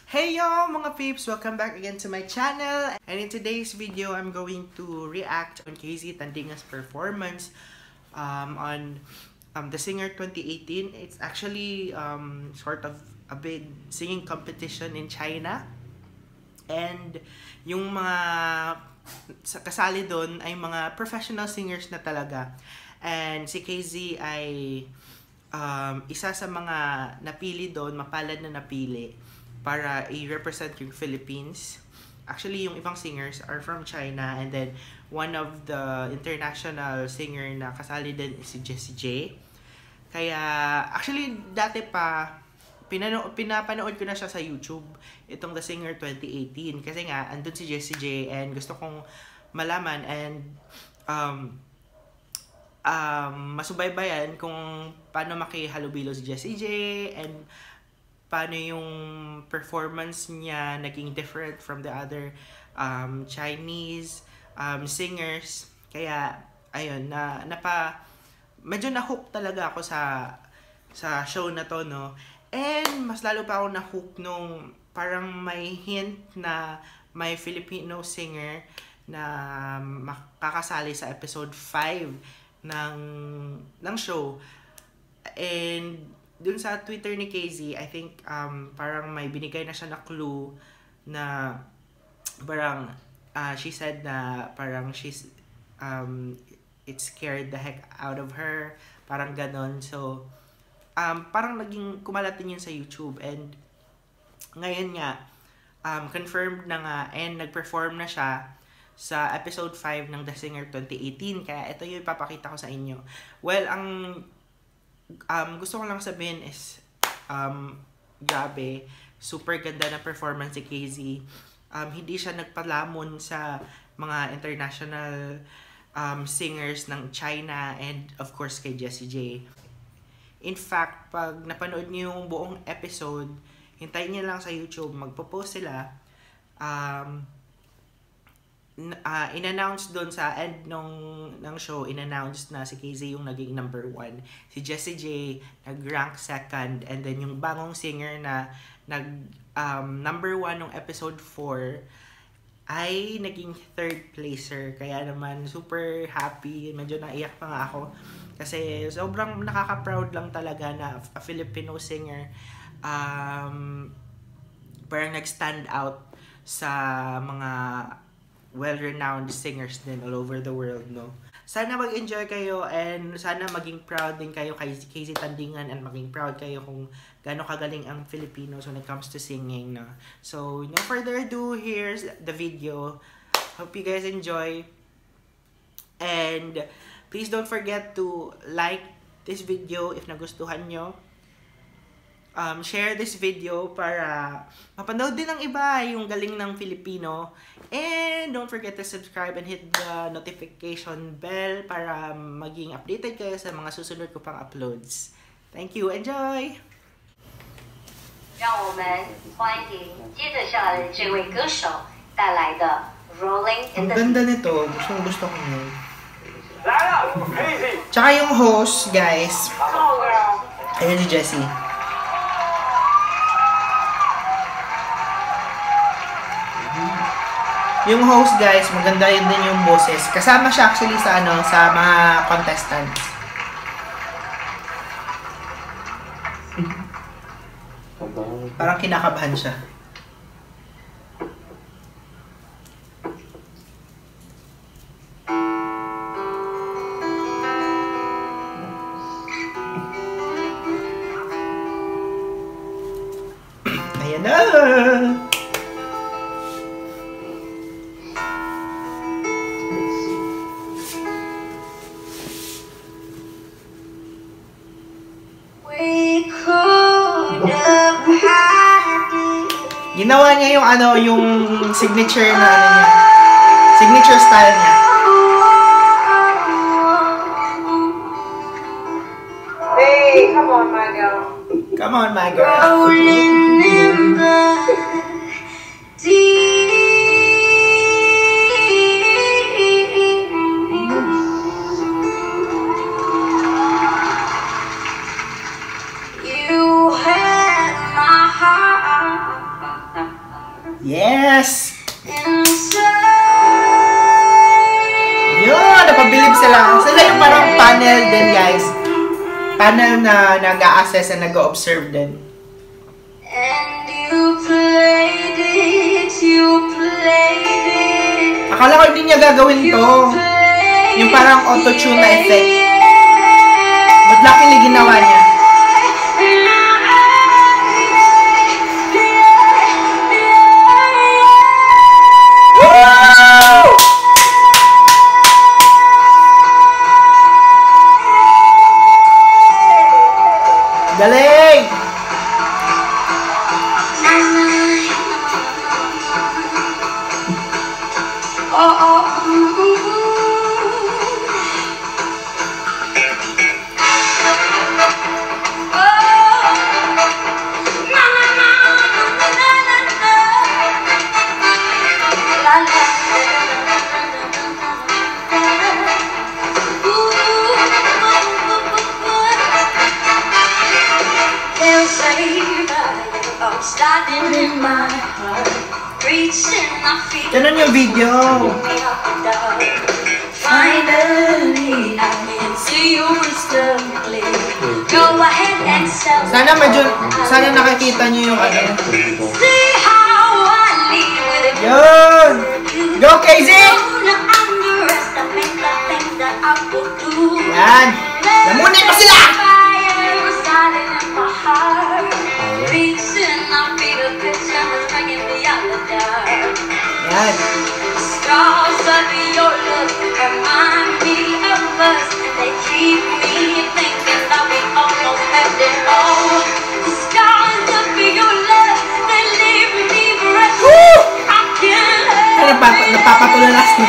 Hey yo mga peeps! Welcome back again to my channel. And in today's video, I'm going to react on KZ Tandingan's performance on The Singer 2018. It's actually sort of a big singing competition in China. And yung mga kasali doon ay mga professional singers na talaga. And si KZ ay isa sa mga napili doon, mapalad na napili para i-represent yung Philippines. Actually, yung ibang singers are from China, and then one of the international singer na kasali din is si Jessie J. Kaya, actually, dati pa, pinapanood ko na siya sa YouTube, itong The Singer 2018. Kasi nga, andun si Jessie J, and gusto kong malaman and masubaybayan kung paano makihalubilo si Jessie J, and paano yung performance niya naging different from the other Chinese singers. Kaya, ayun, medyo na-hook talaga ako sa show na to, no? And mas lalo pa ako na-hook nung parang may hint na may Filipino singer na makakasali sa episode 5 ng show. And dun sa Twitter ni KZ, I think parang may binigay na siya na clue na parang she said na parang it scared the heck out of her, parang ganon. So parang naging kumalat din yun sa YouTube, and ngayon nga confirmed na nga and nag-perform na siya sa episode 5 ng The Singer 2018. Kaya ito yung ipapakita ko sa inyo. Well, ang gusto ko lang sabihin is grabe, super ganda na performance si KZ. Hindi siya nagpalamon sa mga international singers ng China, and of course kay Jessie J. In fact, pag napanood niyo yung buong episode, hintayin niyo lang sa YouTube, magpo-post sila. In-announce doon sa end ng show, in-announce na si KZ yung naging number 1. Si Jessie J nag-rank 2nd, and then yung bagong singer na number 1 ng episode 4 ay naging 3rd placer. Kaya naman super happy, medyo naiyak pa nga ako kasi sobrang nakaka-proud lang talaga na a Filipino singer parang nag-stand out sa mga well-renowned singers din all over the world, no? Sana mag-enjoy kayo, and sana maging proud din kayo kay KZ Tandingan, and maging proud kayo kung gaano kagaling ang Filipinos when it comes to singing, no? So, no further ado, here's the video. Hope you guys enjoy. And please don't forget to like this video if nagustuhan nyo. Share this video para mapanood din ng iba yung galing ng Filipino. And don't forget to subscribe and hit the notification bell para maging updated kayo sa mga susunod ko pang uploads. Thank you. Enjoy! 让我们欢迎接着下来的这位歌手带来的 Rolling in the... Ang ganda nito. Gusto ko yun. Tsaka yung host, guys. Ayan si Jessie. Yung host, guys, maganda yun din yung boses. Kasama siya actually sa sa mga contestants. Parang kinakabahan siya. Ayan na! Ginawa niya yung yung signature na niya. Signature style niya. Hey, come on, my girl. Come on, my girl. You had my heart. Yes! Yun! Napabilib sila. Sila yung parang panel din, guys. Panel na nag-a-assess and nag-observe din. Akala ko hindi niya gagawin to. Yung parang auto-tune na effect. But luckily, ginawa niya. Galing! Ganun yung video. Sana nakikita niyo yung ano. Yun! Go, KZ! Yan! Lamunin mo sila! Yan! Stars of your look remind me of us, and they keep me thinking that we almost had it all. The stars of your love, they leave me breathless. I can't help it. Napapatulalas na.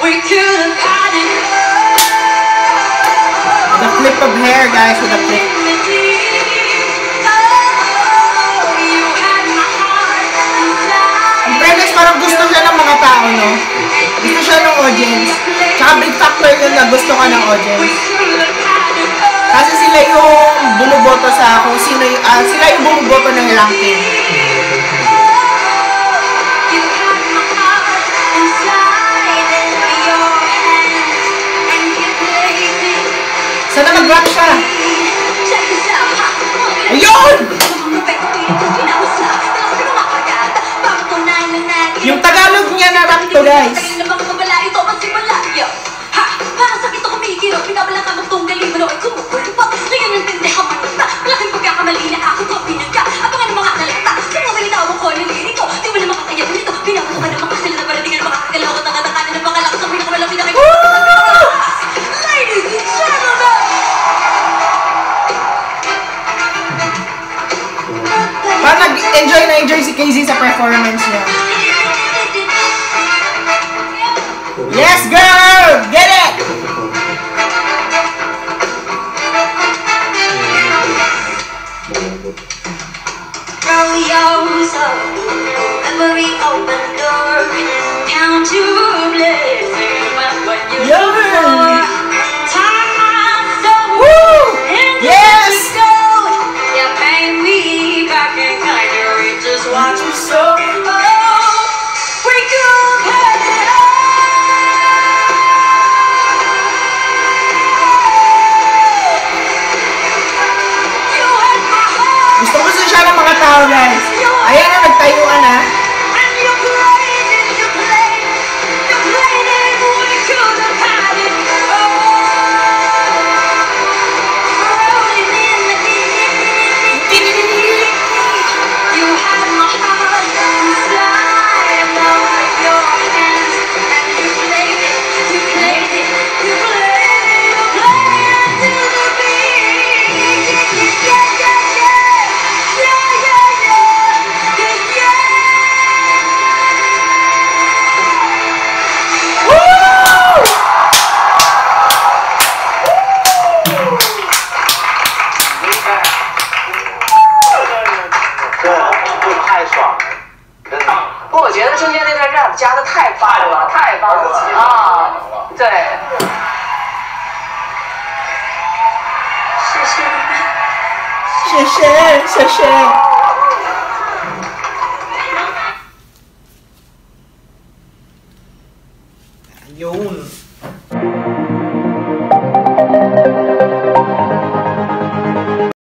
We could have had it all. The flip of hair, guys, with the flip. Parang gusto siya ng mga tao, no? Gusto siya ng audience. Tsaka big factor yun na gusto ka ng audience. Kasi sila yung bumuboto sa kung sino yung, sila yung bumuboto ng ranking. Sana mag-rock siya. Ayun! Yung Tagalog niya na rap to, guys. Parang nag-enjoy si KZ sa performance niya. Yes, girl! Get it! every open door. Count your blessings when you look. Time my soul. Yes! You made me back in kind of reaches. Watch your soul. Wake up, head up. Gusto siya ng mga tao, guys. Ayan na, nagtayuan na. Yun.